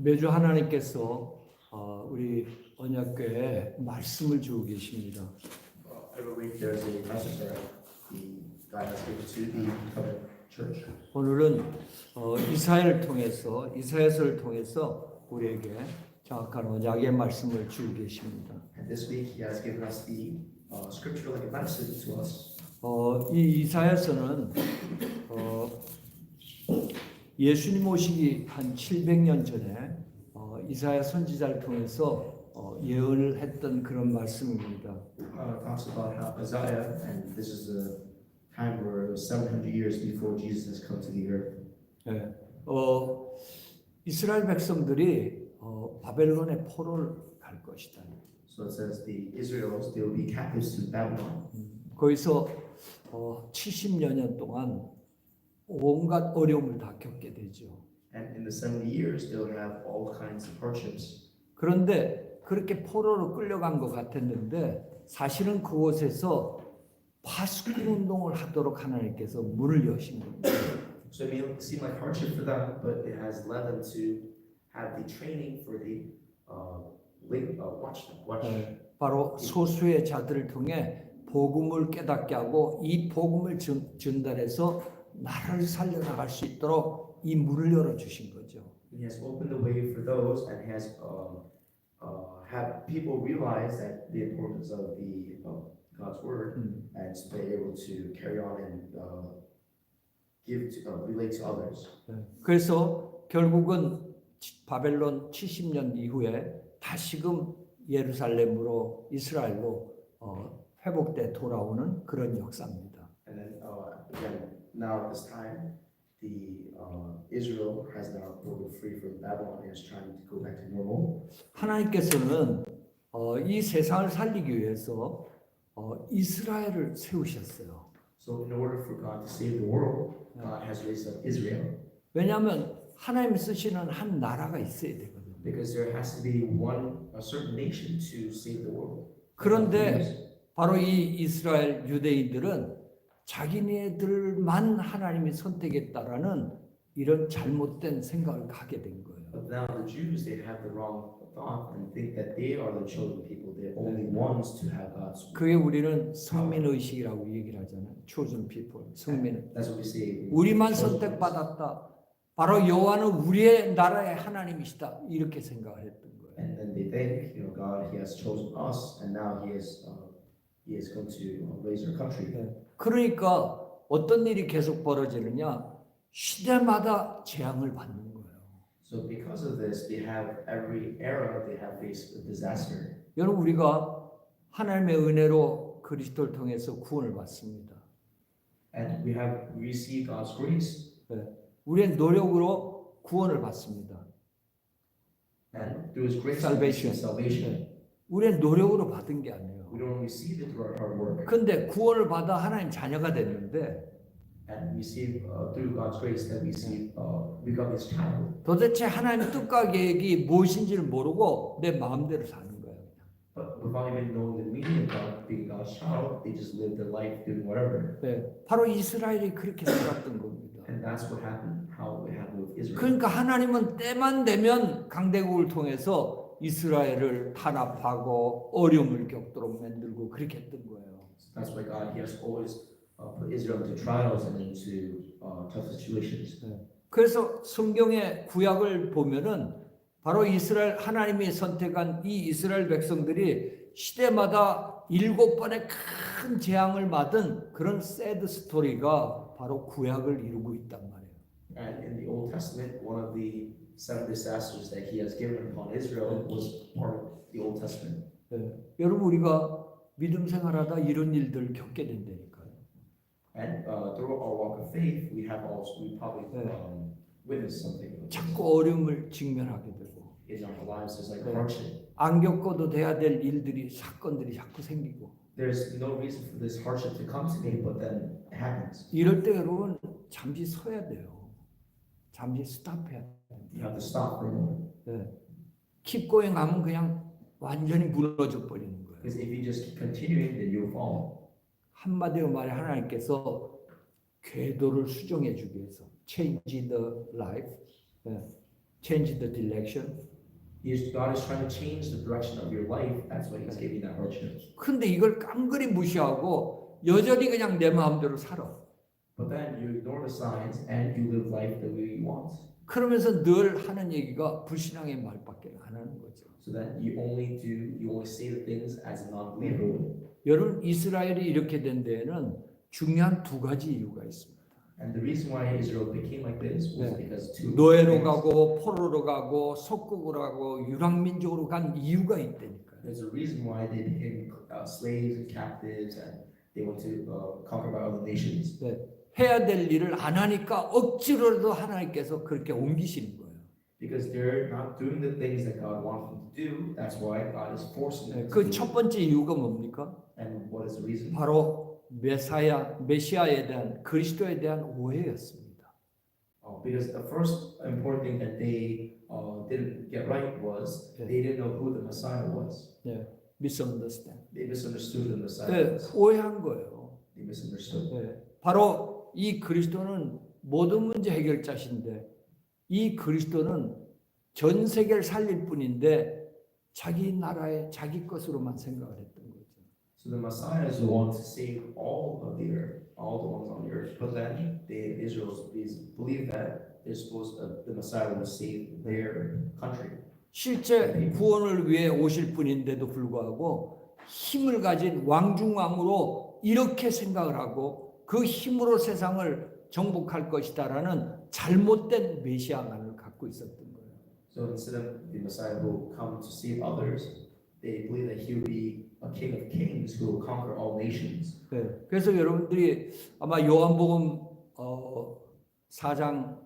매주 하나님께서 우리 언약궤에 말씀을 주고 계십니다. Every week there's a message that God has given to the Covenant Church. 오늘은 이사야서를 통해서 우리에게 정확한 언약의 말씀을 주고 계십니다. And this week He has given us the scriptural message to us. 이 이사야서는 예수님 오시기 한 700년 전에 이사야 선지자를 통해서 예언을 했던 그런 말씀입니다. Talks about how Isaiah, and this is the time where it was 700 years before Jesus has come to the earth. 네, 이스라엘 백성들이 바벨론의 포로를 갈 것이다. So it says the Israelites they will be captives to Babylon. 거기서 70여 년 동안 온갖 어려움을 다 겪게 되죠. And in the 70 years they will have all kinds of hardships. 그런데 그렇게 포로로 끌려간 것 같았는데 사실은 그곳에서 파수꾼 운동을 하도록 하나님께서 문을 여신 겁니다. So it may seem like hardship for them, but it has led them to have the training for the watch. 바로 소수의 자들을 통해 복음을 깨닫게 하고 이 복음을 전달해서 나라를 살려나갈 수 있도록 이 문을 열어주신 거죠. He has opened the way for those and has have people realize that the importance of the God's word and to be able to carry on and relate to others. 그래서 결국은 바벨론 70년 이후에 다시금 예루살렘으로 이스라엘로 회복돼 돌아오는 그런 역사입니다. And then again, now at this time, the Israel has now broken free from Babylon and is trying to go back to normal. 하나님께서는 이 세상을 살리기 위해서 이스라엘을 세우셨어요. So in order for God to save the world, God has raised up Israel. 왜냐하면 하나님 쓰시는 한 나라가 있어야 되거든요. Because there has to be a certain nation to save the world. 그런데 바로 이 이스라엘 유대인들은 자기네들만 하나님이 선택했다라는 이런 잘못된 생각을 갖게 된 거예요. But now the Jews, they have the wrong thought and think that they are the chosen people. They're only ones to have God's. 그게 우리는 성민 의식이라고 얘기를 하잖아요. chosen people, 성민. That's what we say. 우리만 선택받았다. 바로 여호와는 우리의 나라의 하나님이시다. 이렇게 생각을 했던 거예요. And then they think, God, He has chosen us, and now He is going to raise our country. 그러니까 어떤 일이 계속 벌어지느냐? 시대마다 재앙을 받는 거예요. So because of this, they have every era they have faced a disaster. 여러분 우리가 하나님의 은혜로 그리스도를 통해서 구원을 받습니다. And we have received God's grace. 우리의 노력으로 구원을 받습니다. And through His grace, Salvation. salvation. 우리의 노력으로 받은 게 아니에요. We don't receive it through our hard work. 근데 구원을 받아 하나님 자녀가 됐는데 And receive through God's grace that we become His child. 도대체 하나님의 뜻과 계획이 무엇인지를 모르고 내 마음대로 사는 거예요. But without even knowing the meaning of God being God's child, they just live their life doing whatever. 바로 이스라엘이 그렇게 살았던 겁니다. And that's what happened. How it happened with Israel. 그러니까 하나님은 때만 되면 강대국을 통해서 이스라엘을 탄압하고 어려움을 겪도록 만들고 그렇게 했던 거예요. That's why God He has always put Israel into trials and into tough situations. 그래서 성경의 구약을 보면은 바로 이스라엘 하나님이 선택한 이 이스라엘 백성들이 시대마다 7번의 큰 재앙을 맞은 그런 새드 스토리가 바로 구약을 이루고 있단 말이에요. And in the Old Testament, one of the 7 disasters that He has given upon Israel was part of the Old Testament. 여러분 우리가 믿음 생활하다 이런 일들 겪게 된다니까요. And through our walk of faith, we probably witnessed something. 자꾸 어려움을 직면하게 되고 In our lives, there's like hardship. 안 겪어도 돼야 될 일들이 사건들이 자꾸 생기고 There's no reason for this hardship to come to me, but then it happens. 이럴 때 여러분 잠시 서야 돼요. 잠시 스탑해야 돼요. You have to stop for a moment. keep going 하면 그냥 완전히 무너져 버리는 거예요. Because if you just keep continuing, then you'll fall. 한마디로 말해 하나님께서 궤도를 수정해 주기 위해서 change the life change the direction. God is trying to change the direction of your life. That's why He's giving that hardship. 근데 이걸 깡그리 무시하고 여전히 그냥 내 마음대로 살아. But then you ignore the signs and you live life the way you want. 그러면서 늘 하는 얘기가 불신앙의 말밖에 안 하는 거죠. So that you only say the things as a non-believer. 여러분 이스라엘이 이렇게 된 데에는 중요한 두 가지 이유가 있습니다. And the reason why Israel became like this was because two 노예로 things. 가고 포로로 가고 속국으로 가고 유랑민족으로 간 이유가 있다니까요. There's a reason why they became slaves and captives, and they went to conquer by other nations. 해야 될 일을 안 하니까 억지로라도 하나님께서 그렇게 옮기시는 거예요. Because they're not doing the things that God wants them to do. That's why God is forcing them to 그 do. 첫 번째 이유가 뭡니까? And what is the reason? 바로 메시아에 대한 그리스도에 대한 오해였습니다. Because the first important thing that they didn't get right was they didn't know who the Messiah was. misunderstand. They misunderstood who the Messiah was. 오해한 거예요. They misunderstood. 바로 이 그리스도는 모든 문제 해결자신데 이 그리스도는 전 세계를 살릴 뿐인데 자기 나라의 자기 것으로만 생각을 했던 거죠. So the Messiah is the one to save all of the earth, all the ones on the earth. But then the Israelites believe that the Messiah will save their country. 실제 구원을 위해 오실 분인데도 불구하고 힘을 가진 왕중왕으로 이렇게 생각을 하고 그 힘으로 세상을 정복할 것이다라는 잘못된 메시아만을 갖고 있었던 거예요. So instead of the Messiah who will come to save others, they believe that he will be a king of kings who will conquer all nations. 그래서 여러분들이 아마 요한복음 4장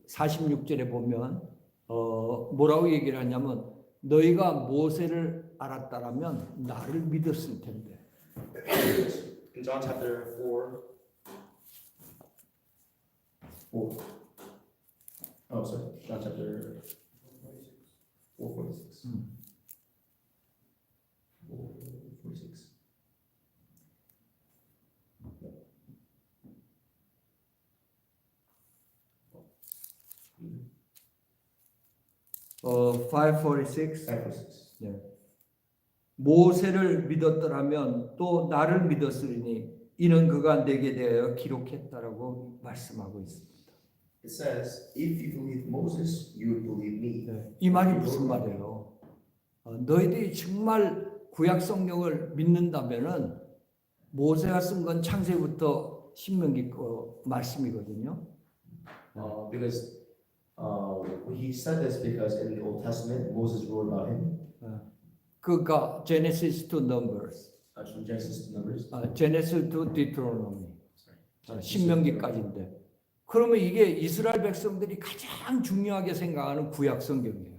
46절에 보면 뭐라고 얘기를 하냐면 너희가 모세를 알았다라면 나를 믿었을 텐데. In John chapter 4. John chapter 4:46. 4:46. 5:46. 5:46. 모세를 믿었더라면 또 나를 믿었으리니 이는 그가 내게 대하여 기록했다라고 말씀하고 있습니다. It says, if you believe Moses, you will believe me. 이 말이 무슨 말이에요? 너희들이 정말 구약 성경을 믿는다면은 모세가 쓴 건 창세기부터 신명기 거 말씀이거든요. Because he said this because in the Old Testament Moses wrote about him. 그러니까 Genesis to Numbers, From Genesis to Numbers. Genesis to Deuteronomy, 신명기까지인데. 그러면 이게 이스라엘 백성들이 가장 중요하게 생각하는 구약 성경이에요.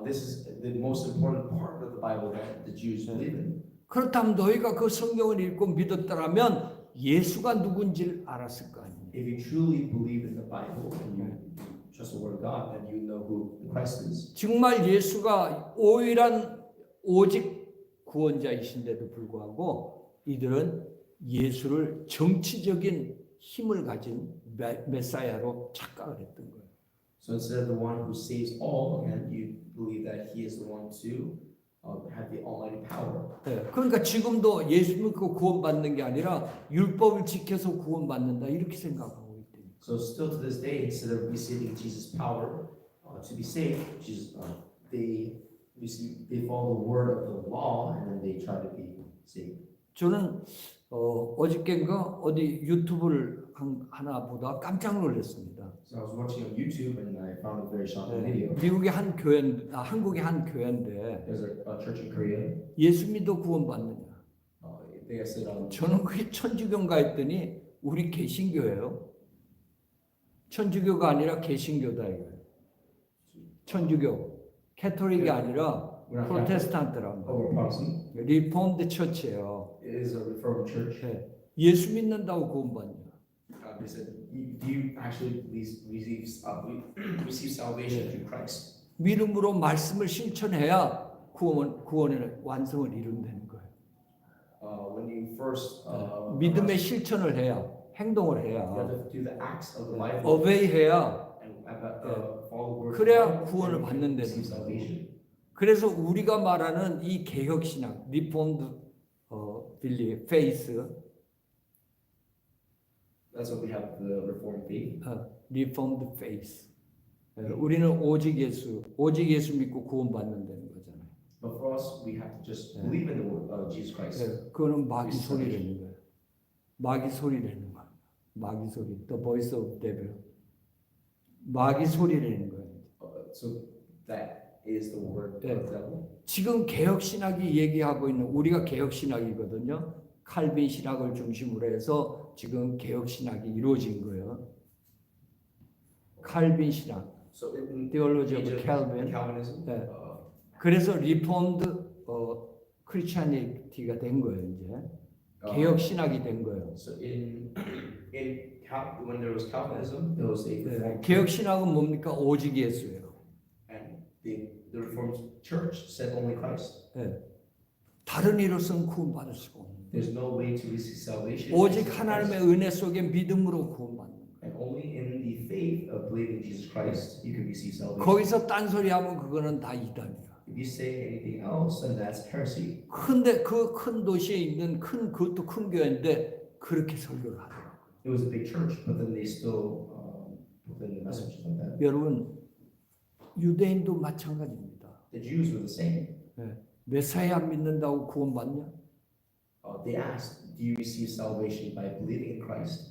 This is the most important part of the Bible that the Jews believe in. 그렇다면 너희가 그 성경을 읽고 믿었더라면 예수가 누군지를 알았을 거 아니에요. If you truly believe in the Bible and you trust the Word of God, then you know who Christ is. 정말 예수가 오직 구원자이신데도 불구하고 이들은 예수를 정치적인 힘을 가진 메사야로 착각을 했던 거예요. So instead of the one who saves all, and you believe that He is the one to have the almighty power. 그러니까 지금도 예수 믿고 구원받는 게 아니라 율법을 지켜서 구원받는다 이렇게 생각하고 있대요. So still to this day, instead of receiving Jesus' power to be saved, they follow the word of the law and then they try to be saved. 저는 어저께인가 어디 유튜브를 하나 보다 깜짝 놀랐습니다. So I was watching on YouTube and I found a very shocking video. 미국의 한 교회, 한국의 한 교회인데 There's a church in Korea. 예수 믿어 구원받느냐? They said, 저는 그게 천주교인가 했더니 우리 개신교예요. 천주교가 아니라 개신교다 이거예요. 천주교, 캐톨릭이 아니라 프로테스탄트란 we're 말이에요. Protestant. 리폼드 처치예요. It is a Reformed church. 예수 믿는다고 구원받냐? They said, do you actually receive salvation through Christ? 믿음으로 말씀을 실천해야 구원의 완성을 이룬다는 거예요. When you first 믿음의 실천을 해야 행동을 you 해야 have to do the acts of the Bible 어베이해야 and follow the word. 그래야 of God, 구원을 and we can 받는다는 receive 거예요. salvation. 그래서 우리가 말하는 이 개혁신앙, 리폼드 빌리, 페이스, That's what we have the Reformed faith. 리폼드 페이스. 우리는 오직 예수 믿고 구원받는다는 거잖아요. But for us, we have to just believe in the word of Jesus Christ. 그거는 마귀 소리라는 거예요. 마귀 소리라는 거예요. 마귀 소리. The voice of devil. 마귀 소리라는 거예요. So that is the word of the devil. 지금 개혁 신학이 얘기하고 있는 우리가 개혁 신학이거든요. 칼빈 신학을 중심으로 해서 지금 개혁 신학이 이루어진 거예요. 칼빈 신학. So in Theology age of of Calvin. Calvinism, 네. 그래서 리폼드 크리스찬이티가 된 거예요, 이제. 개혁 신학이 된 거예요. So when there was Calvinism, there was a Reformed 개혁 신학은 뭡니까? 오직 예수예요. and the Reformed Church said only Christ. 다른 이로서는 구원받을 수가 없는 거예요. There's no way to receive salvation. 오직 except 하나님의 Christ. 은혜 속에 믿음으로 구원받는 거예요. And only in the faith of believing Jesus Christ you can receive salvation. 거기서 딴소리하면 그거는 다 이단이야. If you say anything else, then that's heresy. 근데 그 큰 도시에 있는 그것도 큰 교회인데 그렇게 설교를 하더라고요. It was a big church, but then they still put in the message like that. 여러분, 유대인도 마찬가지입니다. The Jews were the same. 메사야 믿는다고 구원받냐? They asked, "Do you receive salvation by believing in Christ?"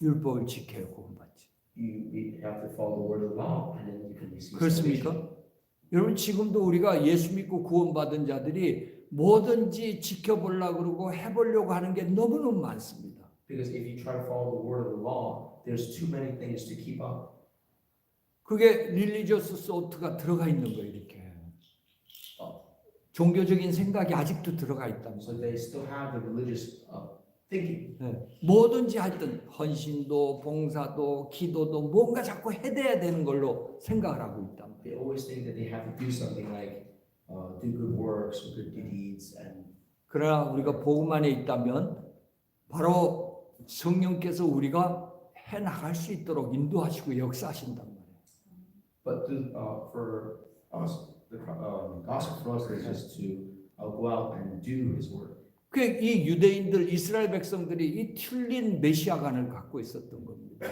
율법을 지켜야 구원받지. You have to follow the word of the law, and then you can receive 그렇습니까? salvation. 여러분 지금도 우리가 예수 믿고 구원받은 자들이 뭐든지 지켜보려고 그러고 해보려고 하는 게 너무너무 많습니다. Because if you try to follow the word of the law, there's too many things to keep up. 그게 릴리지어스 소트가 들어가 있는 거예요, 이렇게. 종교적인 생각이 아직도 들어가 있다는 So 거예요. they still have the religious thinking. 뭐든지 하여튼 헌신도 봉사도 기도도 뭔가 자꾸 해대야 되는 걸로 생각을 하고 있단 말이에요. They always think that they have to do something like do good works or good deeds, and 그러나 우리가 복음 안에 있다면 바로 성령께서 우리가 해 나갈 수 있도록 인도하시고 역사하신단 말이에요. but for us, the gospel for us is just to go out and do His work. 이 유대인들 이스라엘 백성들이 이 틀린 메시아관을 갖고 있었던 겁니다.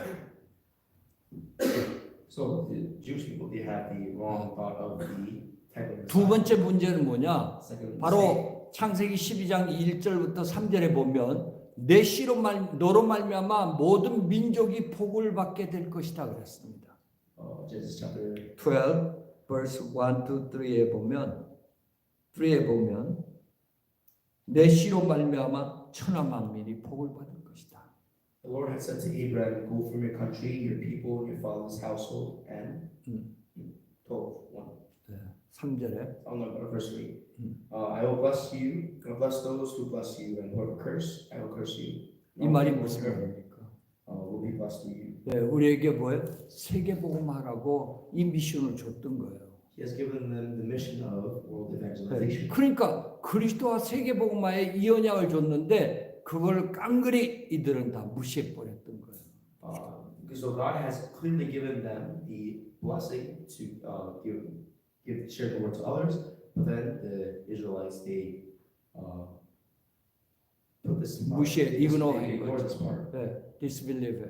So the Jewish people, they have the wrong thought of the type of 두 Messiah. 번째 문제는 뭐냐? Second mistake, 바로 창세기 12장 1절부터 3절에 보면 내 씨로 너로 말미암아 모든 민족이 복을 받게 될 것이다 그랬습니다. Genesis chapter 12 verse 1 to 3에 보면 내 씨로 말미암아 천하 만민이 복을 받을 것이다. The Lord had said to Abraham, "Go from your country, your people, your father's household, and 12:1. 3절에 Oh no, verse 3. I will bless you, I will bless those who bless you, and whoever curse, I will curse you. 이 말이 무슨 말입니까? Will be blessed to you. 우리에게 뭐예요? 세계복음하라고 이 미션을 줬던 거예요. He has given them the mission of world evangelization. 그러니까 그리스도와 세계복음화에 이 언약을 줬는데 그걸 깡그리 이들은 다 무시해 버렸던 거예요. So God has clearly given them the blessing to share the word to others, but then the Israelites they put this 무시해, 이그노한 they ignored 거죠. this part. disbelieve,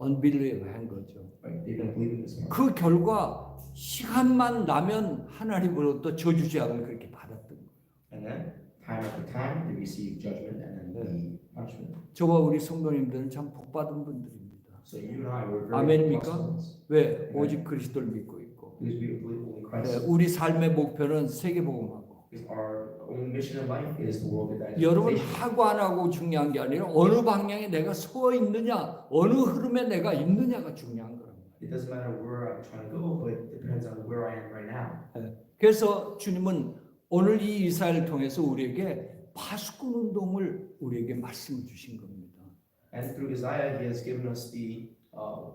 unbelieve 한 거죠. Right? They didn't believe in this part. 그 결과 시간만 나면 하나님으로부터 저주제약을 그렇게 받았던 거예요. And then time after time they receive judgment and then the punishment. 저와 우리 성도님들은 참 복받은 분들입니다. So you and I were very 아멘입니까? blessed ones 왜? 오직 그리스도를 믿고 있고 because we believe only Christ. 우리 삶의 목표는 세계복음하고 Because our only mission in life is the world 여러분 evangelization. 하고 안 하고 중요한 게 아니라 어느 방향에 내가 서 있느냐 어느 흐름에 내가 있느냐가 중요한 거란 말이에요. It doesn't matter where I'm trying to go, but it depends on where I am right now. 그래서 주님은 오늘 이 이사야를 통해서 우리에게 파수꾼 운동을 우리에게 말씀을 주신 겁니다. And through Isaiah, he has given us the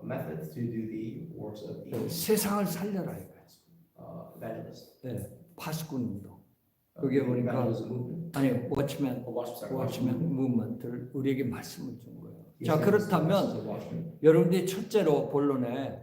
method to do the works of the 세상을 살려라 이거예요. evangelist. 파수꾼 운동. 그게 보니까 evangelism movement. 아니 워치맨 Watchman. 무브먼트를 우리에게 말씀을 준 거예요. He 자 has given us 그렇다면 the watchman. 여러분들이 첫째로 본론에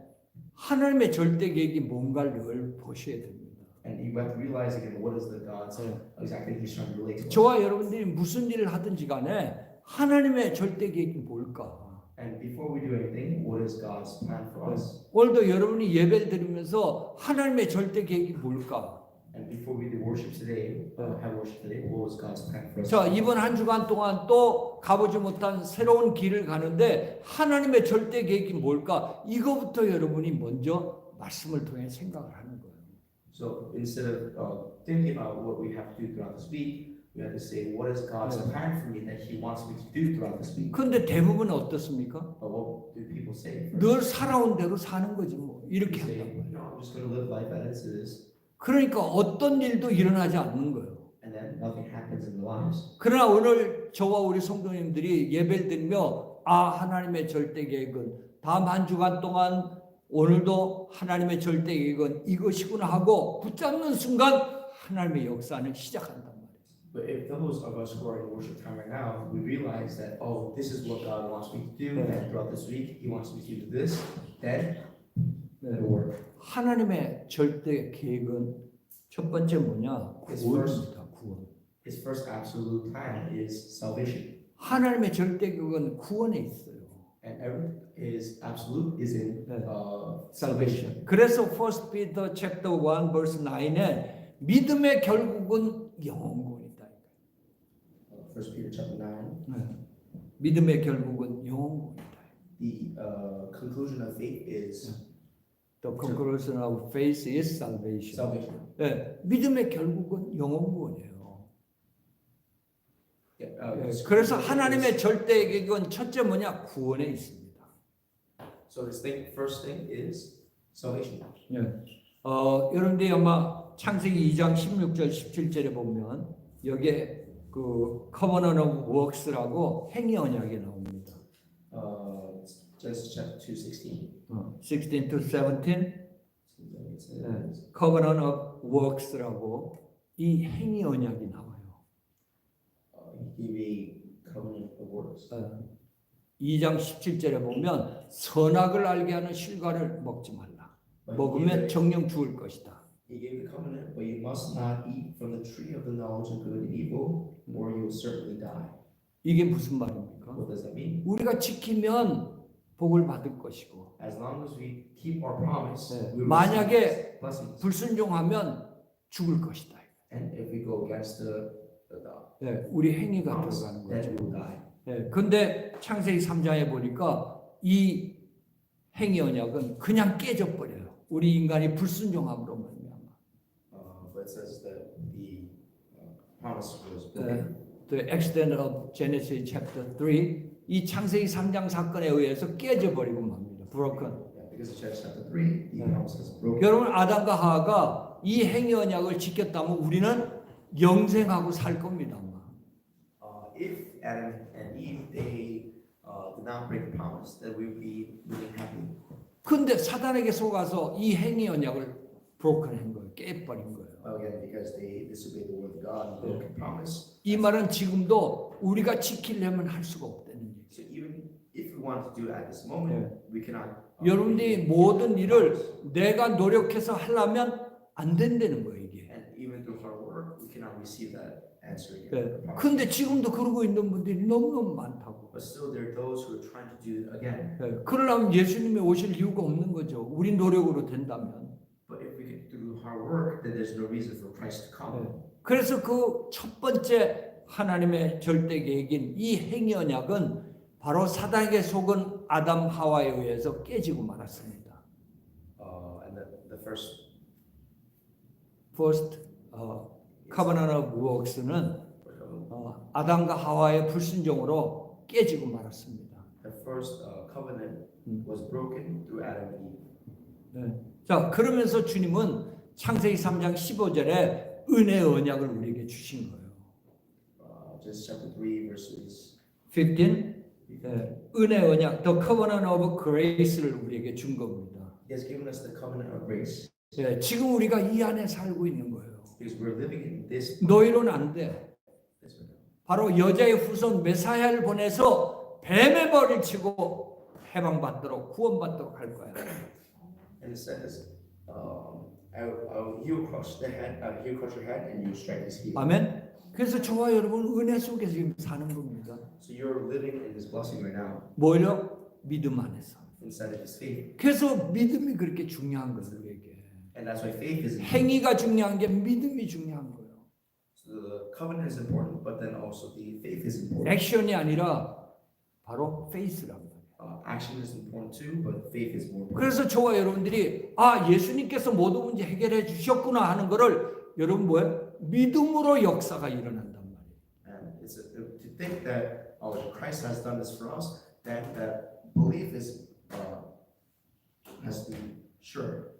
하나님의 절대 계획이 뭔가를 늘 보셔야 됩니다. And you have to realize again what is the God's exactly He's trying to relate to us. 저와 여러분들이 무슨 일을 하든지 간에 하나님의 절대 계획이 뭘까? And before we do anything, what is God's plan for us? 오늘도 여러분이 예배를 드리면서 하나님의 절대 계획이 뭘까? And before we do worship today, have worship today, what was God's plan for us? 자, 이번 한 주간 동안 또 가보지 못한 새로운 길을 가는데 하나님의 절대 계획이 뭘까? 이거부터 여러분이 먼저 말씀을 통해 생각을 하는 거예요. So instead of thinking about what we have to do throughout this week, we have to say, what is God's plan for me that He wants me to do throughout this week? 근데 대부분 어떻습니까? But what do people say? 늘 살아온 대로 사는 거지 뭐 이렇게 They say, 한단 말이에요. I'm just going to live life as it is, 그러니까 어떤 일도 일어나지 않는 거예요. and then nothing happens in the lives. 그러나 오늘 저와 우리 성도님들이 예배를 드리며 하나님의 절대 계획은 다음 한 주간 동안 오늘도 하나님의 절대 계획은 이것이구나 하고 붙잡는 순간 하나님의 역사는 시작한단 말이에요. But if those of us who are in worship time right now, we realize that, oh, this is what God wants me to do, and throughout this week, He wants me to do this, then it'll work. 하나님의 절대 계획은 첫 번째 뭐냐? 구원입니다. 구원. His first absolute plan is salvation, 하나님의 절대 계획은 구원에 있어요. and His absolute is in salvation. 그래서 1 Peter chapter 1 verse 9에 믿음의 결국은 영원구원이다. 1 Peter chapter 9. 믿음의 결국은 영원구원이다. The conclusion of faith is The conclusion of faith is salvation. salvation. 네, 믿음의 결국은 영원구원이에요. 그래서 is- 하나님의 절대 계획은 첫째 뭐냐? 구원에 있습니다. So his first thing is salvation. 여러분들이 아마 창세기 2장 16절 17절에 보면 여기에 그 covenant of works라고 행위 언약이 나옵니다. Genesis chapter 2:16. 16 to 17 It says, covenant of works라고 이 행위 언약이 나와요. He gave a covenant of works. 2장 17절에 보면 선악을 알게 하는 실과를 먹지 말라. 먹으면 정령 죽을 것이다. He gave the covenant, but you must not eat from the tree of the knowledge of good and evil, or you will certainly die. 이게 무슨 말입니까? What does that mean? 우리가 지키면 복을 받을 것이고 As long as we keep our promise, 네. we will 만약에 receive blessings. 불순종하면 죽을 것이다. And if we go against the 네, 우리 행위가 promise, 들어가는 then 거죠. we will die. 네, 근데 창세기 3장에 보니까 이 행위 언약은 그냥 깨져 버려요. 우리 인간이 불순종함으로 말미암아. But it says that the promise was 네, broken. The accident of Genesis chapter 3 이 창세기 3장 사건에 의해서 깨져 버리고 맙니다. broken. Yeah, because of Genesis chapter 3, the promise is broken. 여러분 아담과 하와가 이 행위 언약을 지켰다면 우리는 영생하고 살 겁니다. 아마. If Adam and Eve they did not break the promise, then we would be living happy. 근데 사단에게 속아서 이 행위 언약을 broken한 거예요. 깨버린 거예요. Again, because they disobeyed the word of God and broke the promise. 이 말은 지금도 우리가 지키려면 할 수가 없다는 얘기예요. So even if we want to do it at this moment, we cannot. 여러분들이 모든 일을 내가 노력해서 하려면 안 된다는 거예요, 이게. And even through hard work, we cannot receive that answer again. 네. the promise. 근데 지금도 그러고 있는 분들이 너무너무 많다고. But still, there are those who are trying to do it again. 네. 그러려면 예수님이 오실 이유가 없는 거죠. 우리 노력으로 된다면. But if we can do hard work, then there's no reason for Christ to come. 그래서 그 첫 번째 하나님의 절대 계획인 이 행위 언약은 바로 사단에게 속은 아담 하와에 의해서 깨지고 말았습니다. And the first First covenant of works는 아담과 하와의 불순종으로 깨지고 말았습니다. the first covenant was broken through Adam and Eve. 자, 그러면서 주님은 창세기 3장 15절에 은혜의 언약을 우리에게 주신 거예요. Genesis chapter 3 verses 15 은혜의 언약, the covenant of grace를 우리에게 준 겁니다. He has given us the covenant of grace 지금 우리가 이 안에 살고 있는 거예요. because we're living in this. 너희로는 안 돼. 바로 여자의 후손 메사야를 보내서 뱀의 벌을 치고 해방받도록 구원받도록 할 거야. And it says, he'll crush the head, he'll crush your head, and you strike his heel. 아멘. 그래서 저와 여러분 은혜 속에서 지금 사는 겁니다. So you're living in this blessing right now, 뭐요? 믿음 안에서. inside of his faith, 그래서 믿음이 그렇게 중요한 거예요, 우리에게. and that's why faith is important. 행위가 중요한 게 믿음이 중요한 거예요. So the covenant is important, but then also the faith is important. 액션이 아니라 바로 페이스란 말이에요. Action is important too, but faith is more important. 그래서 저와 여러분들이 예수님께서 모든 문제 해결해 주셨구나 하는 거를 여러분 뭐예요? 믿음으로 역사가 일어난단 말이에요. And it's to think that Christ has done this for us, then that belief is has to be sure.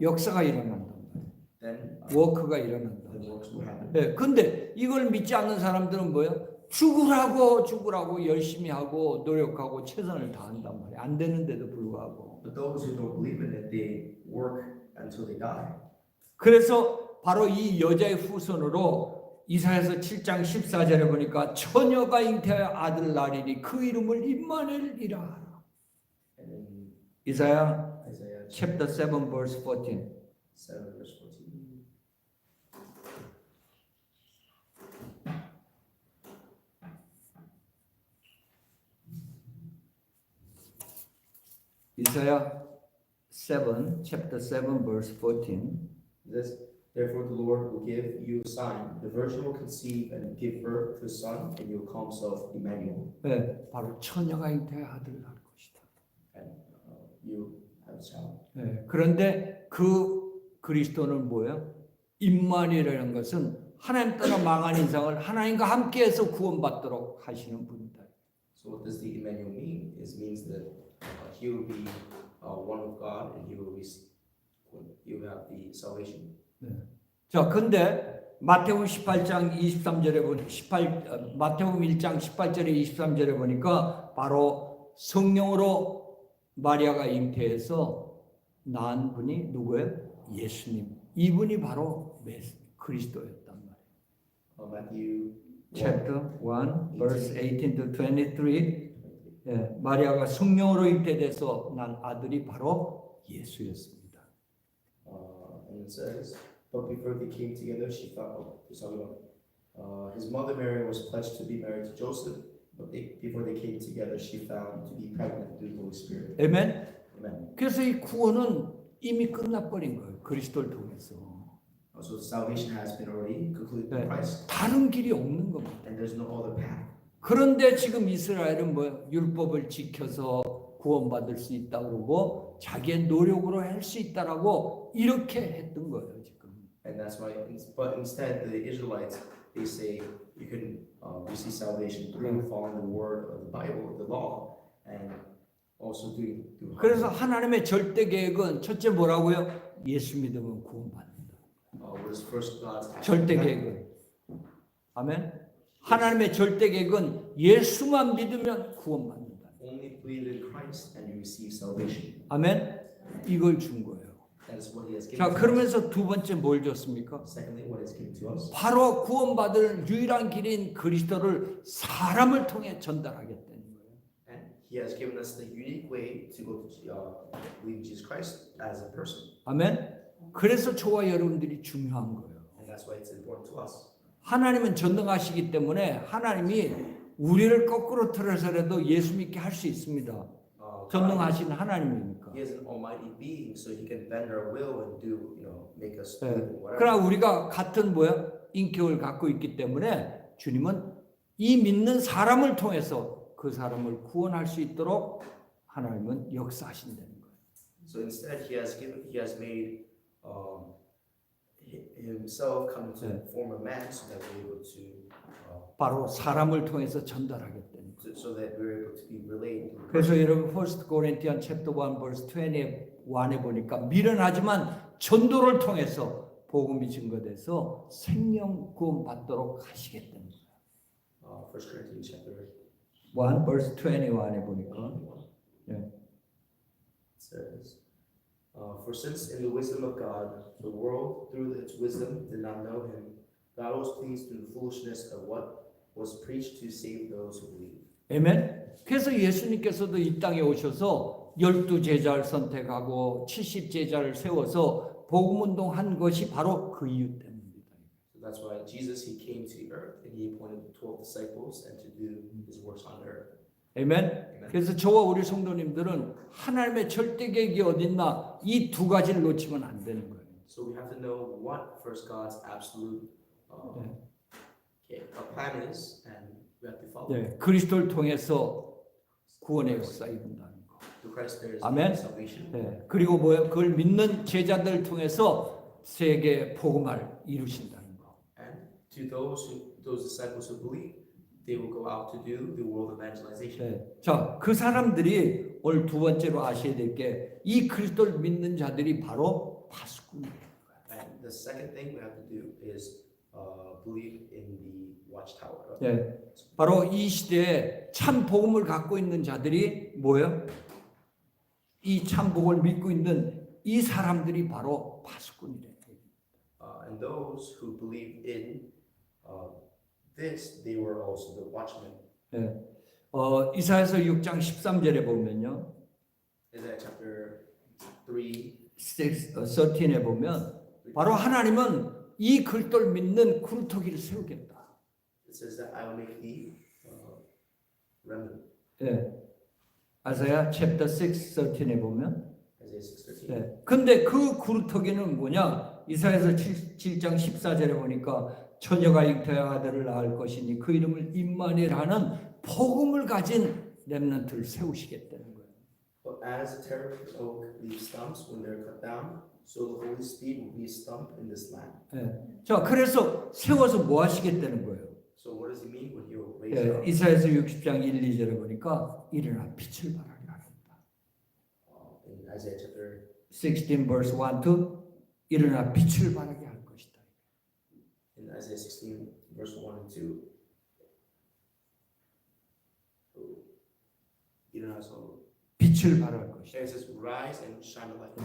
역사가 일어난단 말이에요. Then 워크가 일어난다. the works will happen. 근데 이걸 믿지 않는 사람들은 뭐예요? 죽으라고 열심히 하고 노력하고 최선을 다한단 말이에요. 안 되는데도 불구하고. But those who don't believe in it, they work until they die. 그래서 바로 이 여자의 후손으로 이사야서 7장 14절에 보니까 처녀가 잉태하여 아들 낳으리니 그 이름을 임마누엘이라 하라. And in 이사야 Isaiah chapter 7 verse 14. 7 verse 14. 이사야 7 chapter 7 verse 14. This, therefore the Lord will give you a sign. The virgin will conceive and give birth to a son, and you will call himself Emmanuel. 바로 처녀가 잉태하여 아들을 낳을 것이다. And you have a child. 그런데 그 그리스도는 뭐예요? 임마누엘이라는 것은 하나님 따라 망한 인상을 하나님과 함께해서 구원받도록 하시는 분이다. So what does the Emmanuel mean? It means that he will be one with God, and he will have the salvation. 자, 근데 마태복음 18장 23절에 보니 마태복음 1장 18절에 23절에 보니까 바로 성령으로 마리아가 잉태해서 낳은 분이 누구예요? 예수님. 이분이 바로 그리스도였단 말이에요. Matthew Chapter 1, verse 18 to 23. 마리아가 성령으로 잉태돼서 난 아들이 바로 예수였습니다. And it says, but before they came together, she found his mother Mary was pledged to be married to Joseph. But before they came together, she found to be pregnant through the Holy Spirit. 아멘. Amen. 그래서 이 구원은 이미 끝나버린 거예요. 그리스도를 통해서. So salvation has been already concluded in Christ, 다른 길이 없는 겁니다. and there's no other path. 그런데 지금 이스라엘은 뭐 율법을 지켜서 구원받을 수 있다 그러고 자기의 노력으로 할 수 있다라고 이렇게 했던 거예요 지금. And that's why, but instead the Israelites, they say you can receive salvation through following the word of the Bible, the law, and also doing. 그래서 하나님의 절대 계획은 첫째 뭐라고요? 예수 믿으면 구원받는다. What is first God's 절대 계획은. 아멘. 하나님의 절대 계획은 예수만 믿으면 구원받는다. Only believe in Christ and you receive salvation. 아멘. 이걸 준 거예요. That is what He has given 자, to us. 그러면서 두 번째 뭘 줬습니까? Secondly, what is given to us? 바로 구원받을 유일한 길인 그리스도를 사람을 통해 전달하겠다는 거예요. And He has given us the unique way to go to believe in Jesus Christ as a person. 아멘. 그래서 저와 여러분들이 중요한 거예요. And that's why it's important to us. 하나님은 전능하시기 때문에 하나님이 우리를 거꾸로 틀어서라도 예수 믿게 할 수 있습니다. 전능하신 하나님이니까. He is an almighty being, so He can bend our will and do, make us believe in whatever. 그러나 우리가 같은 인격을 갖고 있기 때문에 주님은 이 믿는 사람을 통해서 그 사람을 구원할 수 있도록 하나님은 역사하신다는 거예요. So instead, He has made Himself come into the form of man, so that we're able to, 바로 사람을 통해서 전달하겠다는 거예요. so that we're able to be relayed. 그래서 여러분 1 Corinthians chapter 1 verse 21에 보니까 미련하지만 전도를 통해서 복음이 증거돼서 생명 구원 받도록 하시겠다는 거예요. 1 Corinthians chapter 1 verse 21에 보니까 1. It says, for since in the wisdom of God, the world through its wisdom did not know Him, God was pleased through the foolishness of what was preached to save those who believe. 아멘. 그래서 예수님께서도 이 땅에 오셔서 12 제자를 선택하고 70 제자를 세워서 복음 운동한 것이 바로 그 이유 때문입니다. So that's why Jesus, he came to the earth and he appointed 12 disciples and to do his works on earth. 아멘. 그래서 저와 우리 성도님들은 하나님의 절대 계획이 어딨나 이 두 가지를 놓치면 안 되는 거예요. So we have to know what first God's absolute plan is, and we have to follow. 네, 그리스도를 통해서 구원의 역사 이룬다는 거. Through Christ there is Amen. salvation. 네, 그리고 뭐요? 그걸 믿는 제자들 통해서 세계 복음을 이루신다는 거. And to those disciples who believe, they will go out to do the world evangelization. 네. 자, 그 사람들이 오늘 두 번째로 아셔야 될 게 이 그리스도를 믿는 자들이 바로 파수꾼이에요. And the second thing we have to do is believe in the watchtower. 네. 바로 이 시대에 참 복음을 갖고 있는 자들이 뭐예요? 이 참 복음을 믿고 있는 이 사람들이 바로 파수꾼이래요. And those who believe in this, they were also the watchmen. 네. 이사야서 6장 13절에 보면요. Isaiah chapter 3, 13에 보면 바로 하나님은 이 그리스도를 믿는 굴토기를 세우겠다. it says that I will make thee remnant. 예. 아사야 챕터 6, 13에 보면 Isaiah 6:13. 예. 근데 그 굴토기는 뭐냐? 이사야서 7장 14절에 보니까 처녀가 잉태하 아들을 낳을 것이니 그 이름을 임마누엘하는 복음을 가진 렘넌트를 세우시겠다는 거예요. But as a terebinth oak leaves stumps when they're cut down, so the Holy Spirit will be a stump in this land. 예. 자, 그래서 세워서 뭐 하시겠다는 거예요? So what does he mean when he will raise 예. up? 이사야서 60장 1, 2절에 보니까 일어나 빛을 발하게 하겠다. In Isaiah chapter 16 verse 1 to 일어나 빛을 발하게 할 것이다. in Isaiah 16 verse 1 and 2. 일어나서 빛을 발할 것이다. it says rise and shine a light.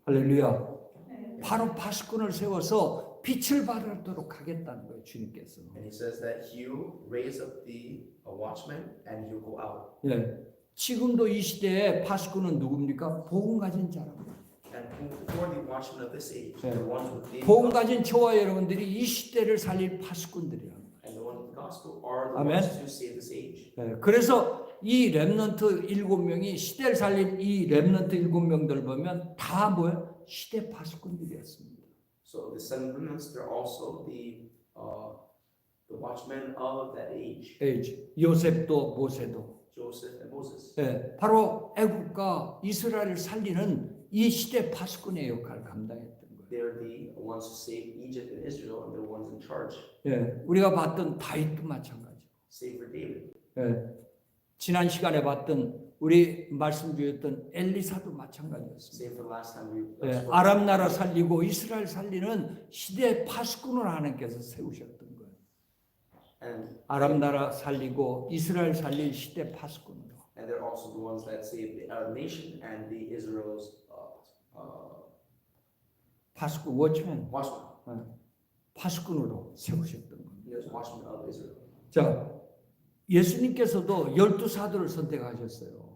할렐루야. 바로 파수꾼을 세워서 빛을 발하도록 하겠다는 거예요, 주님께서. And he says that he'll raise up the watchman and he'll go out. 예. 지금도 이 시대에 파수꾼은 누굽니까? 복음 가진 자랍니다. And who are the watchmen of this age? Yeah. The ones with the 복음 가진 저와 여러분들이 이 시대를 살릴 파수꾼들이랍니다. and the ones with the gospel are the Amen. ones who save this age. 예. 그래서 이 렘넌트 7명이 시대를 살린 이 렘넌트 7명들 보면 다 뭐예요? 시대 파수꾼들이었습니다. So the seven remnants, they're also the watchmen of that age. 에이지. 요셉도 모세도. Joseph and Moses. 예. 바로 애국과 이스라엘을 살리는 이 시대 파수꾼의 역할을 감당했던 거예요. They're the ones who saved Egypt and Israel, and they're the ones in charge. 예. 우리가 봤던 다윗도 마찬가지고. Save for David. 예. 지난 시간에 봤던 우리 말씀 주셨던 엘리사도 마찬가지였습니다. Save for last time we 예, spoke. 아람 나라 살리고 이스라엘 살리는 시대 파수꾼을 하나님께서 세우셨던 거예요. And 아람 나라 살리고 이스라엘 살릴 시대 파수꾼으로. they're also the ones that saved the nation and the Israel's 파수꾼 워치맨 watchmen. 파수꾼으로 세우셨던 겁니다. There's watchmen of Israel. 자, 예수님께서도 12사도를 선택하셨어요.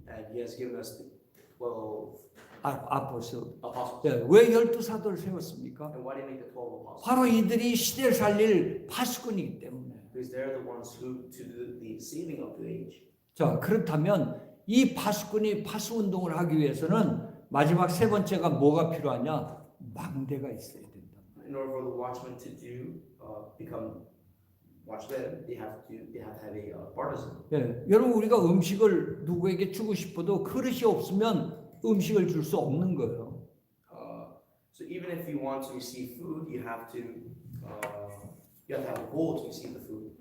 And he has given us the 12 아포스토. apostles. 예, 왜 12사도를 세웠습니까? And why did he make the 12 apostles? 바로 이들이 시대를 살릴 파수꾼이기 때문에. Because they're the ones who to do the saving of the age. 자, 그렇다면 이 파수꾼이 파수 운동을 하기 위해서는 마지막 세 번째가 뭐가 필요하냐? 망대가 있어야 된다. In order for the watchmen to become watchmen, they have to have a partisan. 예, 여러분 우리가 음식을 누구에게 주고 싶어도 그릇이 없으면 음식을 줄 수 없는 거예요. So even if you want to receive food, you have to have a bowl to receive the food.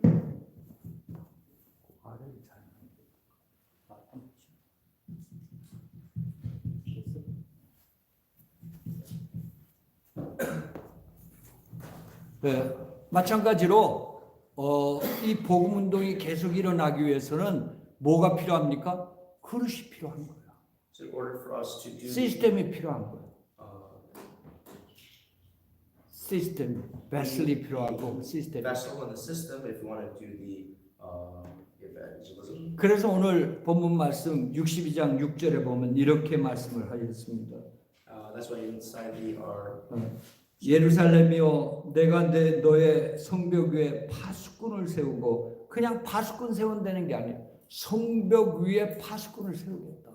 네, 마찬가지로 이 복음 운동이 계속 일어나기 위해서는 뭐가 필요합니까? 그릇이 필요한 거예요. So in order for us to do 시스템이 필요한 거예요. 시스템, 베슬이 필요하고 시스템. vessel and the system, if you want to do the evangelism. 그래서 오늘 본문 말씀 62장 6절에 보면 이렇게 말씀을 하셨습니다. That's why inside our 예루살렘이여 내가 너의 성벽 위에 파수꾼을 세우고 그냥 파수꾼 세운다는 게 아니에요. 성벽 위에 파수꾼을 세우겠다.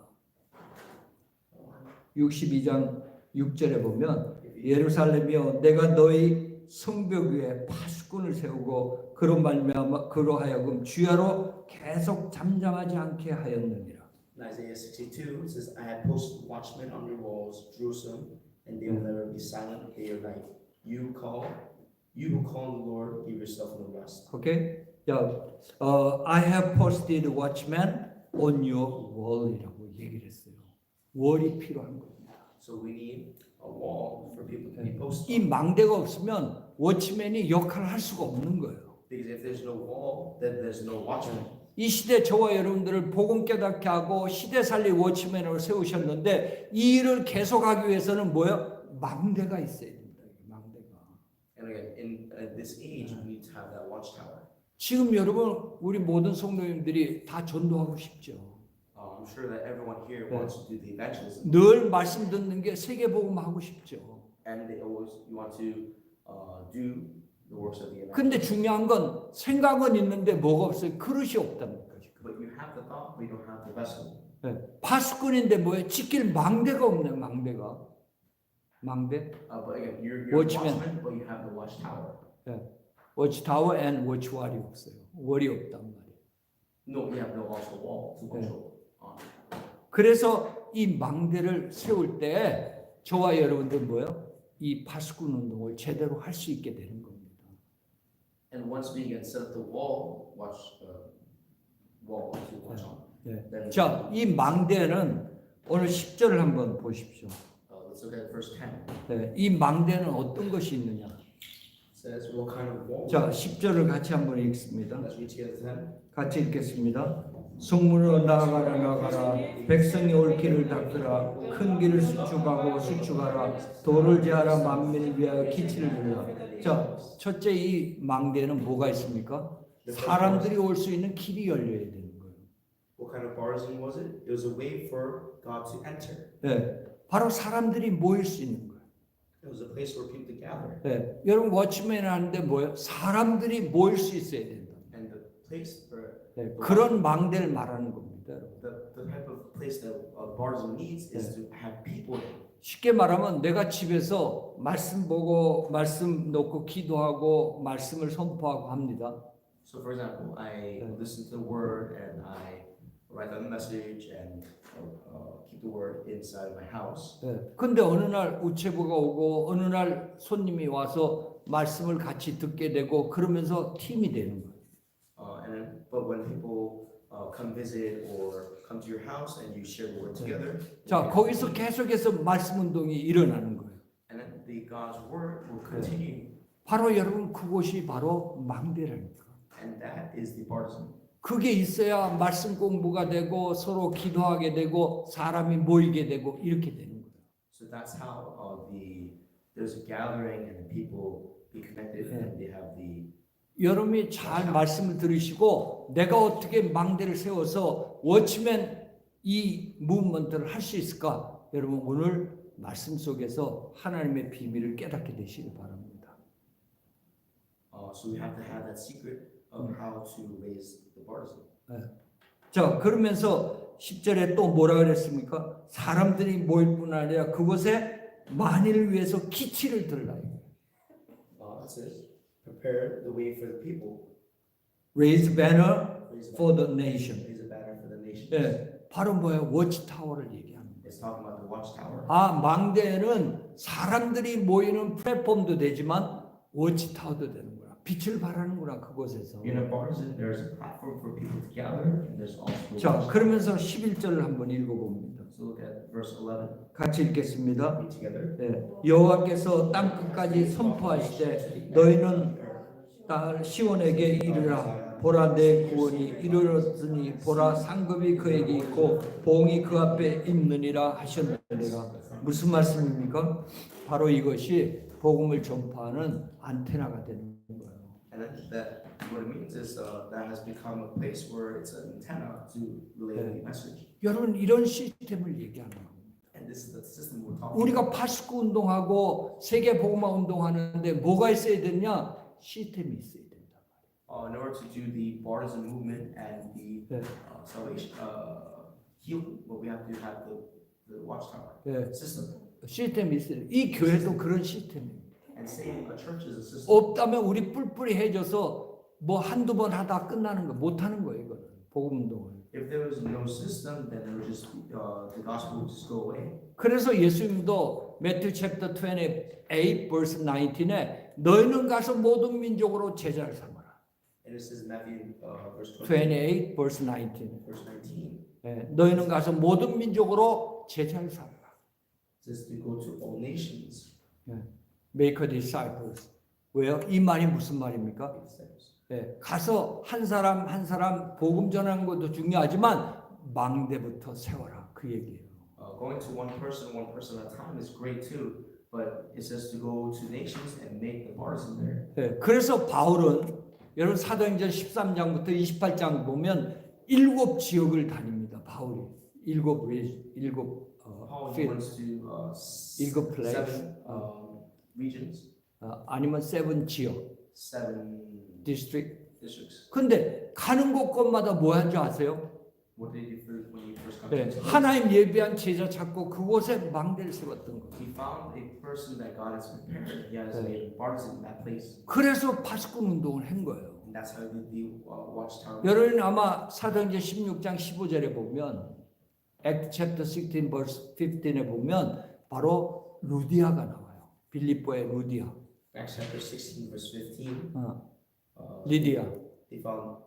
62장 6절에 보면 예루살렘이여 내가 너희 성벽 위에 파수꾼을 세우고 그로 말미암아 그로 하여금 주야로 계속 잠잠하지 않게 하였느니라. in Isaiah 62 it says, I have posted watchmen on your walls, Jerusalem, and they will never be silent day or night. You who call on the Lord, give yourself no rest. 오케이? I have posted watchmen on your wall이라고 얘기를 했어요. 월이 필요한 겁니다. So we need a wall for people to be posted. 이 망대가 없으면 워치맨이 역할을 할 수가 없는 거예요. Because if there's no wall, then there's no watchman. 이 시대 저와 여러분들을 복음 깨닫게 하고 시대 살리 워치맨으로 세우셨는데 이 일을 계속하기 위해서는 뭐예요? 망대가 있어야 됩니다. 망대가. And again, in this age, we need to have that watchtower. 지금 여러분 우리 모든 성도님들이 다 전도하고 싶죠. I'm sure that everyone here wants to do the evangelism, 늘 말씀 듣는 게 세계 복음 하고 싶죠. and they always want to do the works of the evangelism. 근데 중요한 건 생각은 있는데 뭐가 없어요? 그릇이 없다는 거죠. But you have the thought, but you don't have the vessel. 파수꾼인데 뭐예요? 지킬 망대가 없네. 망대가. 망대. But again, you're Watchman. watchman, but you have the watchtower. 워치타워 앤 워치왈이 없어요. 월이 없단 말이에요. No, you have no also wall to control. 그래서 이 망대를 세울 때 저와 여러분들 뭐예요? 이 파수꾼 운동을 제대로 할 수 있게 되는 겁니다. And once we can set up the wall to watch on. Then 자, 이 망대는 오늘 10절을 한번 보십시오. let's look at verse 10. 이 망대는 어떤 것이 있느냐? It says what kind of wall? 자, 10절을 같이 한번 읽습니다. Let's read together 10. 같이 읽겠습니다. 성문으로 나아가라 백성이 올 길을 닦으라 큰 길을 수축하라 도를 제하라 만민을 위하여 기치를 들라. 자, 첫째 이 망대는 뭐가 있습니까? 사람들이 올 수 있는 길이 열려야 되는 거예요. What kind of bars was it? It was a way for God to enter. 바로 사람들이 모일 수 있는 거예요. It was a place where people to gather. 여러분 워치맨 하는데 뭐예요? 사람들이 모일 수 있어야 된다. And the place where 그런 망대를 말하는 겁니다. 여러분. the type of place that bars needs is to have people. 쉽게 말하면 내가 집에서 말씀 보고 말씀 놓고 기도하고 말씀을 선포하고 합니다. So for example, I listen to the word and I write down the message and keep the word inside my house. 근데 어느 날 우체부가 오고 어느 날 손님이 와서 말씀을 같이 듣게 되고 그러면서 팀이 되는 거예요. But when people come visit or come to your house and you share the word together, 자, 거기서 계속해서 말씀 운동이 일어나는 거예요. and then the God's word will continue. 바로 여러분 그곳이 바로 망대라니까. And that is the partisan. 그게 있어야 말씀 공부가 되고 서로 기도하게 되고 사람이 모이게 되고 이렇게 되는 거예요. So that's how there's a gathering and people be connected and they have the. 여러분이 잘 말씀을 들으시고 내가 어떻게 망대를 세워서 워치맨 이 무브먼트를 할 수 있을까? 여러분 오늘 말씀 속에서 하나님의 비밀을 깨닫게 되시길 바랍니다. So we have to have that secret of how to raise the partisan. 자, 그러면서 10절에 또 뭐라 그랬습니까? 사람들이 모일 뿐 아니라 그곳에 만일을 위해서 기치를 들라. It says, prepare the way for the people. Raise banner Raise a for the nation. raise a banner for the nation. 바로 뭐예요? 워치타워를 얘기하는 거예요. It's talking about the watchtower. 망대는 사람들이 모이는 플랫폼도 되지만 워치타워도 되는 거야. 빛을 발하는구나 그곳에서. In a partisan, there's a platform for people to gather, and there's also. 자, 그러면서 11절을 한번 읽어봅니다. So look at verse 11. 같이 읽겠습니다. Read together. 여호와께서 땅 끝까지 선포하시되 너희는 딸 시온에게 이르라. 보라 내 구원이 이르렀으니 보라 상급이 그에게 있고 봉이 그 앞에 있느니라 하셨느니라. 무슨 말씀입니까? 바로 이것이 복음을 전파하는 안테나가 되는 거예요. And then that what it means is that has become a place where it's an antenna to relay the message. 여러분 이런 시스템을 얘기하는 겁니다. And this is the system we're talking 우리가 about. 파스쿠 운동하고 세계 복음화 운동하는데 뭐가 있어야 되냐? 시스템이 있어야 된다. In order to do the partisan movement and the salvation, healing, but we have to have the watchtower 예, system. 시스템이 있어야 돼. 이 교회도 그런 시스템입니다. And saying a church is a system. 없다면 우리 뿔뿔이해져서 뭐 한두 번 하다 끝나는 거 못하는 거예요. 이거는 복음 운동을. If there was no system, then it would just the gospel would just go away. 그래서 예수님도 매튜 챕터 28 verse 19에 너희는 가서 모든 민족으로 제자를 삼아라. And it says in Matthew verse 28 verse 19. verse 19. 예, 너희는 가서 모든 민족으로 제자를 삼아라. It says to go to all nations. Make a disciples. 왜요? 이 말이 무슨 말입니까? 예, 가서 한 사람 한 사람 복음 전하는 것도 중요하지만 망대부터 세워라. 그 얘기예요. Going to one person at a time is great too, but it says to go to nations and make the partisan there. 예, 그래서 바울은 여러분 사도행전 13장부터 28장 보면 7 지역을 다닙니다. 바울이 7 Paul wants to 일곱 place. 7 regions, 아니면 7 지역 7 district. districts. 근데 가는 곳곳마다 뭐 한 줄 아세요? What did he do when he first got 네, to Jerusalem? 하나님 예비한 제자 찾고 그곳에 망대를 세웠던 거예요. He found a person that God has prepared. He has made a partisan in that place. 그래서 파스쿠 운동을 한 거예요. And that's how he did the watchtower. 여러분 아마 사도행전 16장 15절에 보면 Act chapter 16 verse 15에 보면 바로 루디아가 나와요. 빌립보의 루디아. Acts chapter 16 verse 15. 리디아. They found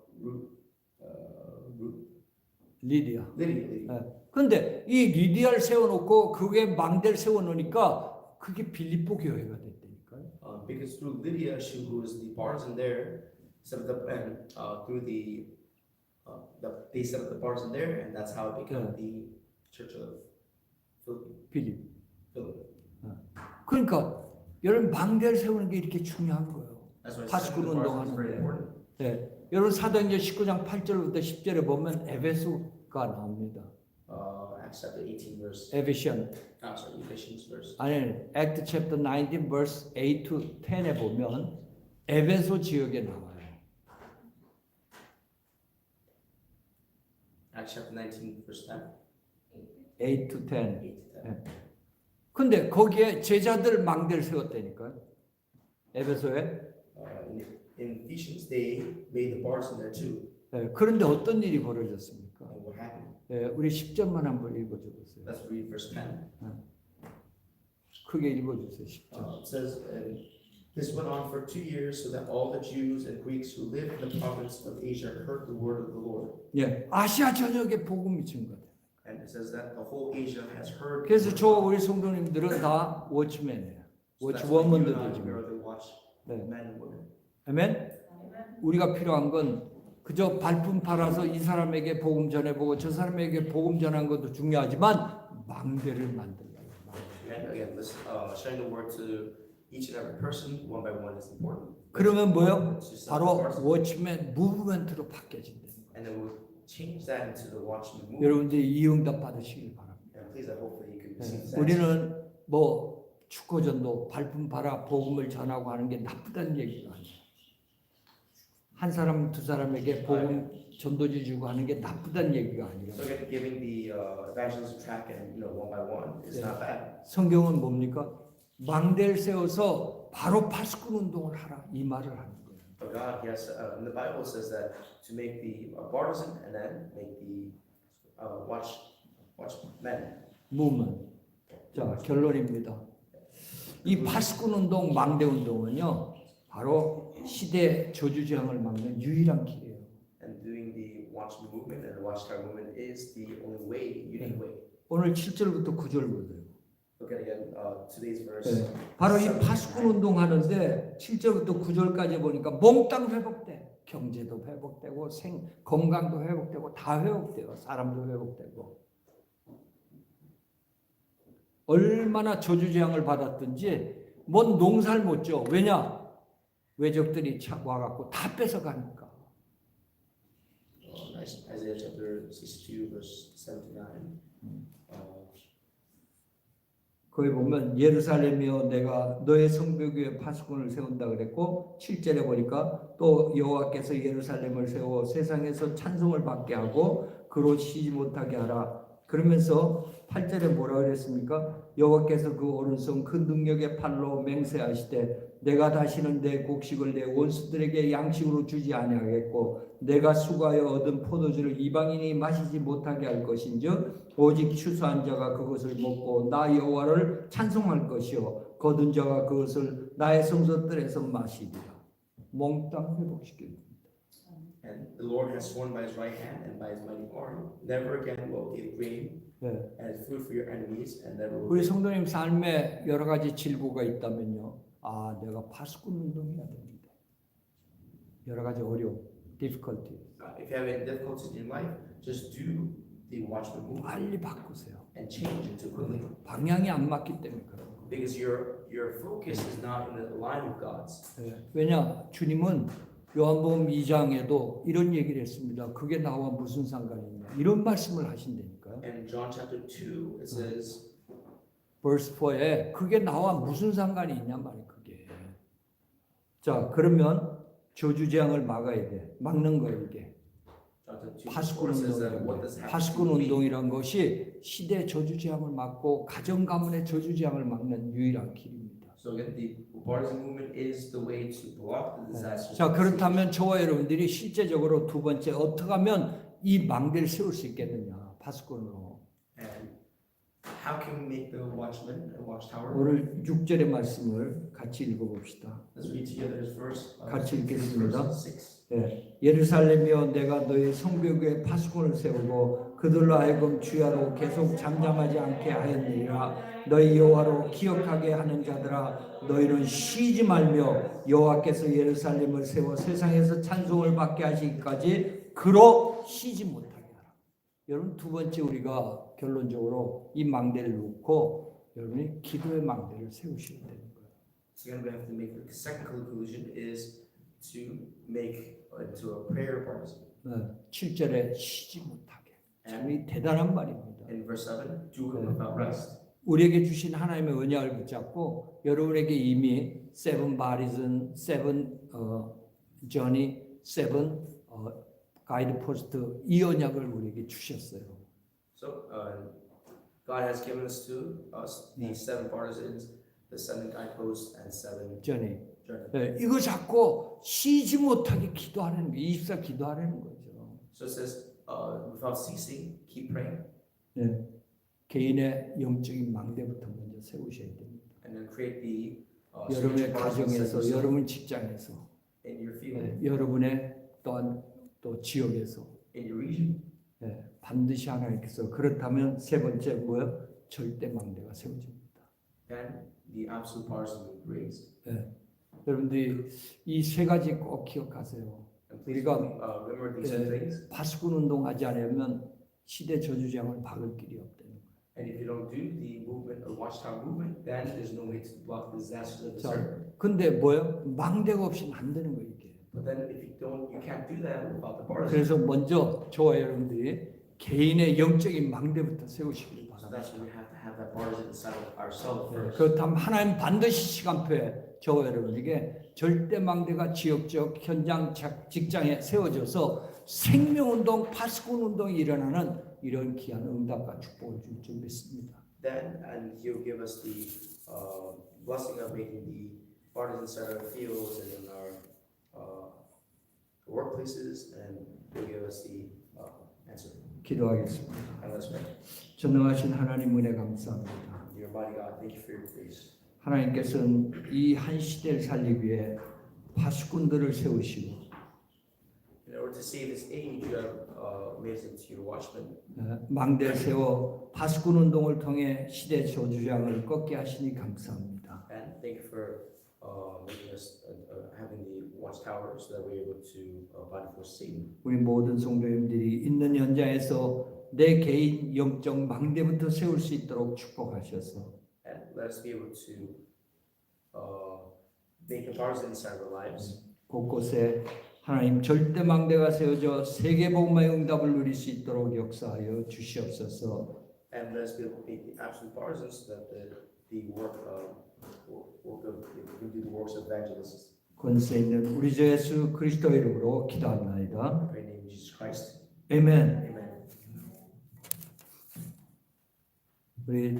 리디아. Lydia. 근데 이 리디아를 세워놓고 그게 망대를 세워놓으니까 그게 빌립보 교회가 됐다니까요. Because through Lydia, who was the partisan there, set up the plan. Through they set up the partisan there, and that's how it became the Church of 빌립. Philip. 그러니까 여러분 망대를 세우는 게 이렇게 중요한 거예요. That's why 파스쿠 setting the partisan is very 운동하는데. important. 네, 여러분 사도행전 19장 8절부터 10절에 보면 에베소가 나옵니다. Acts chapter 18 verse. 에베시안. Sorry, Ephesians verse. 아니, Act chapter 19 verse 8 to 10에 보면 에베소 지역에 나와요. Acts chapter 19 verse 10. 8 to 10. 8 to 10. 근데 거기에 제자들 망대를 세웠다니까요. 에베소에. In Ephesians, they made the partisan there too. 네, 그런데 어떤 일이 벌어졌습니까? And what happened? 네, 우리 10절만 한번 읽어줘 보세요. Let's read verse 10. 크게 읽어주세요. 10절. It says, and this went on for 2 years, so that all the Jews and Greeks who lived in the province of Asia heard the word of the Lord. 예, 아시아 전역에 복음이 증거돼요. And it says that the whole Asia has heard. 그래서 저 우리 성도님들은 다 워치맨이에요. So that's why you and 워치워먼들도 I 지금. are the watchmen and women. 아멘. 우리가 필요한 건 그저 발품 팔아서 이 사람에게 복음 전해보고 저 사람에게 복음 전한 것도 중요하지만 망대를 만들라. And again, this sharing the word to each and every person, one by one, is important. 그러면 뭐요? To set the 바로 partisan. 워치맨 무브먼트로 바뀌어진다는 거예요. And then we'll change that into the watchman movement. 여러분들이 이 응답 받으시길 바랍니다. And please, I hope that you can 네. receive that. 우리는 뭐 축구전도 발품 팔아 복음을 전하고 하는 게 나쁘다는 얘기가 아니에요. 한 사람 두 사람에게 복음 전도지 주고 하는 게 나쁘다는 얘기가 아니라 So again, giving the evangelism track and one by one is not bad. 성경은 뭡니까? 망대를 세워서 바로 파스쿠 운동을 하라 이 말을 하는 거예요. But God, yes, in the Bible says that to make the partisan and then make the watchmen. 무문. 자 결론입니다. 이 파스쿠 운동, 망대 운동은요 바로 시대 저주저항을 막는 유일한 길이에요. And doing the watchman movement and the watchtower movement is the only way, unique way. 오늘 7절부터 9절 보세요. Look at again today's verse. 네. 바로 이 파스쿠 운동하는데 7절부터 9절까지 보니까 몽땅 회복돼. 경제도 회복되고 건강도 회복되고 다 회복돼요. 사람도 회복되고. 얼마나 저주재앙을 받았든지 뭔 농사를 못 져. 왜냐? 외적들이 와갖고 다 뺏어가니까. Isaiah chapter 62 verse 7 to 9. 거기 보면 예루살렘이여 내가 너의 성벽 위에 파수꾼을 세운다 그랬고 7절에 보니까 또 여호와께서 예루살렘을 세워 세상에서 찬송을 받게 하고 그로 쉬지 못하게 하라. 그러면서 8절에 뭐라 그랬습니까? 여호와께서 그 오른손 그 능력의 팔로 맹세하시되 내가 다시는 내 곡식을 내 원수들에게 양식으로 주지 아니하겠고 내가 수고하여 얻은 포도주를 이방인이 마시지 못하게 할 것인즉 오직 추수한 자가 그것을 먹고 나 여호와를 찬송할 것이요 거둔 자가 그것을 나의 성소들에서 마시리라. 몽땅 회복시킵니다. And the Lord has sworn by his right hand and by his mighty arm, never again will give grain 네. and food for your enemies, and never will 우리 성도님 삶에 여러 가지 질고가 있다면요. 아, 내가 파수꾼 운동해야 되는데. 여러 가지 어려움, difficulty. if you have any difficulties in life, just do the watchman movement 빨리 바꾸세요. and change it too quickly. 방향이 안 맞기 때문에 그래요. Because your focus is not in the line of God's. 네. 왜냐? 주님은 요한복음 2장에도 이런 얘기를 했습니다. 그게 나와 무슨 상관이 있냐. 이런 말씀을 하신다니까요. And in John chapter 2, it says, verse 4에 그게 나와 무슨 상관이 있냐 말이에요. 그게. 자, 그러면 저주재앙을 막아야 돼. 막는 거예요, 이게. John chapter 2, 파수꾼 says that 운동이라는 what 게. does happen 파수꾼 to me? 운동이란 것이 시대 저주재앙을 막고 가정 가문의 저주재앙을 막는 유일한 길입니다. So again, the partisan movement is the way to block the disasters. 자, 그렇다면 저와 여러분들이 실제적으로 두 번째 어떻게 하면 이 망대를 세울 수 있겠느냐? 파수꾼으로. And how can we make the watchman and watchtower? 오늘 6절의 말씀을 같이 읽어봅시다. Let's read together this verse. 같이 읽겠습니다. verse 6. 예, 예루살렘이여 내가 너희 성벽 위에 파수꾼을 세우고 그들로 하여금 주야로 계속 잠잠하지 않게 하였느니라. 너희 여호와로 기억하게 하는 자들아 너희는 쉬지 말며 여호와께서 예루살렘을 세워 세상에서 찬송을 받게 하시기까지 그로 쉬지 못하게 하라. 여러분 두 번째 우리가 결론적으로 이 망대를 놓고 여러분이 기도의 망대를 세우셔야 되는 거예요. So again, we have to make the second conclusion is to make into a prayer partisan. 7절에 쉬지 못하게. 참 이 대단한 말입니다. In verse 7, do it without rest. 우리에게 주신 하나님의 언약을 붙잡고 여러분에게 이미 seven bodies, seven journey, seven guidepost 이 언약을 우리에게 주셨어요. So God has given us to us the 7 partisans, the 7 guideposts, and 7 journey. journey. 네, 이거 잡고 쉬지 못하게 기도하라는 거예요. 24 기도하라는 거죠. So it says, without ceasing, keep praying, 네, 개인의 영적인 망대부터 먼저 세우셔야 됩니다. and then create the 여러분의 spiritual partisans 가정에서, 여러분 직장에서, in your field, 여러분의 또한 또 지역에서 in your region. 반드시 하나님께서 그렇다면 세 번째 뭐요? 절대 망대가 세워집니다. Then the absolute partisan will be raised. 여러분들이 이 세 가지 꼭 기억하세요. And please 우리가 remember these 2 things. 파수꾼 운동하지 않으면 시대 저주장을 박을 길이 없다는 거예요. And if you don't do the movement, the watchtower movement, then there's no way to block the disasters of the 자, serpent. 근데 뭐요? 망대가 없이는 안 되는 거예요 이게. But then if you can't do that without the partisan. 그래서 먼저 저와 여러분들이 개인의 영적인 망대부터 세우시길 So 바랍니다. that's why we have to have that partisan inside of ourselves first. 그렇다면 하나님 반드시 시간표에 저와 여러분에게 절대 망대가 지역적 현장 직장에 세워져서 생명운동, 파수꾼 운동이 일어나는 이런 귀한 응답과 축복을 줄 줄 믿습니다. Then and He'll give us the blessing of making the partisans inside our fields and in our workplaces, and He'll give us the answer. 기도하겠습니다. And let's pray. 전능하신 하나님 은혜 감사합니다. Dear Almighty God, thank you for your grace. 하나님께서는 이 한 시대를 살리기 위해 파수꾼들을 세우시고 In order to save this age, you have made us into your watchmen. 망대를 세워 파수꾼 운동을 통해 시대 저주장을 꺾게 하시니 감사합니다. And thank you for making us having the watchtower so that we're able to fight for Satan. 우리 모든 성도님들이 있는 현장에서 내 개인 영적 망대부터 세울 수 있도록 축복하셔서 And let us be able to make a bars inside our lives. 곳곳에 하나님 절대 망대가 세워져 세계 복음의 응답을 누릴 수 있도록 역사하여 주시옵소서. And let's be able to make the absolute bars so that the work of we can do the works of evangelists. 권세 있는 우리 주 예수 그리스도 이름으로 기도합나이다. Pray in the name of Jesus Christ. 아멘. Amen. 우리